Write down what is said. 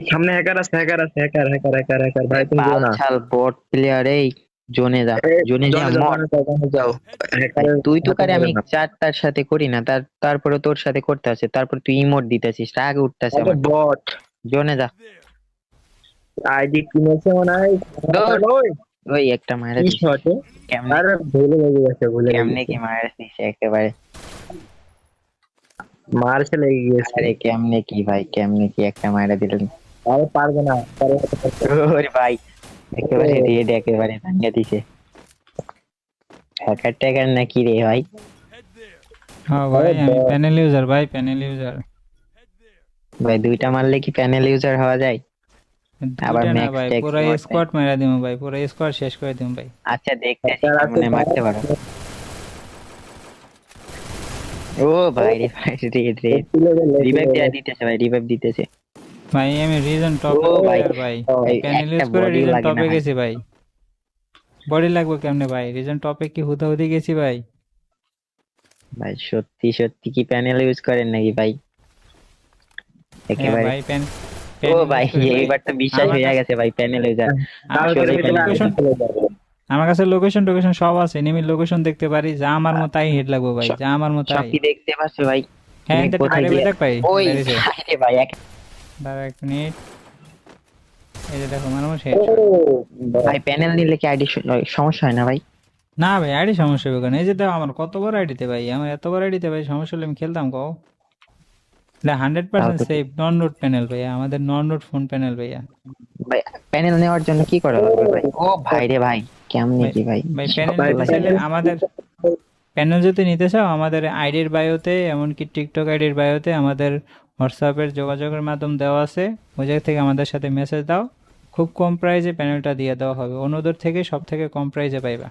সামনে হ্যাকার আছে, হ্যাকার আছে, হ্যাকার হ্যাকার হ্যাকার হ্যাকার ভাই, তুমি যেও না। বালছাল বট প্লেয়ার এই, জোনে যা, এ, জোনে যা জনে যাও, মর। জনে যাও, জনে যাও। ভাই হ্যাকারের তুই তো হাতে কারে, মেরে আমি না। চারটার সাথে করি না, তারপরে তোর সাথে করতে আছে, তারপর তুই ইমোট দিতেছিস, রাগ উঠতেছে আরে আমার। বট জোনে যা। আইডি কিনেছে মনে হয়। দৌড়। ওই ওই একটা মারা কি দিছে। শটে! কেমনে, আরে ভুলে লেগে গেছে, ভুলে লেগে কেমনে গেছে। কি মারা দিছে একেবারে। মারছে লেগে গেছে। আরে কেমনে কি ভাই, কেমনে কি একটা মারা দিলেন। আরে পারবে না, পরে হয়তো পারবে। ওরে ভাই, একেবারে রেড, একেবারে ভাঙিয়ে দিছে। হ্যাকার ট্যাকার নাকি রে ভাই। হ্যাঁ আরে ভাই, আমি প্যানেল ইউজার ভাই, প্যানেল ইউজার। ভাই দুইটা মারলে কি প্যানেল ইউজার হওয়া যায়? আবার দুইটা না ম্যাক্স ভাই, ট্যাক্স পুরা মারতে। স্কোয়াড মেরা দিমু ভাই, পুরা স্কোয়াড শেষ করে দিমু ভাই। আচ্ছা দেখতেছি হ্যাকার আছে কেমনে তার। মারতে পারো। ও ভাই রে ভাই, রেড রেড। লেটে লেগে, লেটে রিভাইভ দেয়া লেগে। দিতেছে ভাই, রিভাইভ দিতেছে। ভাই আমি রিজন ও টপের ভাই, প্লেয়ার ভাই, ও, এই প্যানেল একটা ইউজ করে বডিও রিজন লাগে না টপে ভাই। গেছি ভাই। বডি লাগবে কেমনে ভাই, রিজন টপে কি হুদাহুদি গেছি ভাই। ভাই সত্যি সত্যি কি প্যানেল ইউজ করেন নাকি ভাই? হ্যাঁ একেবারে। ভাই, ও প্যানেল ইউজ ভাই, করি ভাই। এইবার তো বিশ্বাস আমার হয়ে কাছে গেছে ভাই, প্যানেল ইউজার। তাহলে আমার তোর আসলে কাছে ভিতরে প্যানেল আগে লোকেশন, ইউজার। চলে যাবে। আমার কাছে লোকেশন টোকেশন সব আছে, এনিমির লোকেশন দেখতে পারি, যা আমার মতো আই হেড লাগবো ভাই, যা আমার মতো সব আই। কি দেখতে পাচ্ছ ভাই? হ্যাঁ তুমি এটা কোথায় বাইরে গিয়ে? দেখ ভাই, ওই বাইরেছে। আরে ভাই দাঁড়া এক মিনিট, এই যে দেখো মানুষ ও হেডশট। বাহ। ভাই প্যানেল নিলে কি আইডি সমস্যা হয় না ভাই? না ভাই আইডি সমস্যা হবে কেন, এই যে দেখো আমার কত বড় আইডিতে ভাই, আমার এত বড় আইডিতে ভাই সমস্যা হলে আমি খেলতাম কও। এটা হান্ড্রেড তাও পার্সেন্ট তো ঠিক। সেফ, নন রুট প্যানেল ভাইয়া, আমাদের নন রুট ফোন প্যানেল ভাইয়া। ভাই প্যানেল নেওয়ার জন্য কি করা লাগবে ভাই? ও ভাই রে ভাই, কেমনে ভাই কি ভাই? ভাই প্যানেল ভাই নিতে সবাই চাইলে প্যানেল। আমাদের, প্যানেল যদি নিতে চাও আমাদের আইডির বায়োতে, এমনকি টিকটক আইডির বায়োতে আমাদের হোয়াটসঅ্যাপের যোগাযোগের মাধ্যম দেওয়া আছে, ওই জায়গা থেকে আমাদের সাথে মেসেজ দাও, খুব কম প্রাইসে প্যানেলটা দিয়ে দেওয়া হবে, অন্যদের থেকে সব থেকে কম প্রাইসে পাইবা।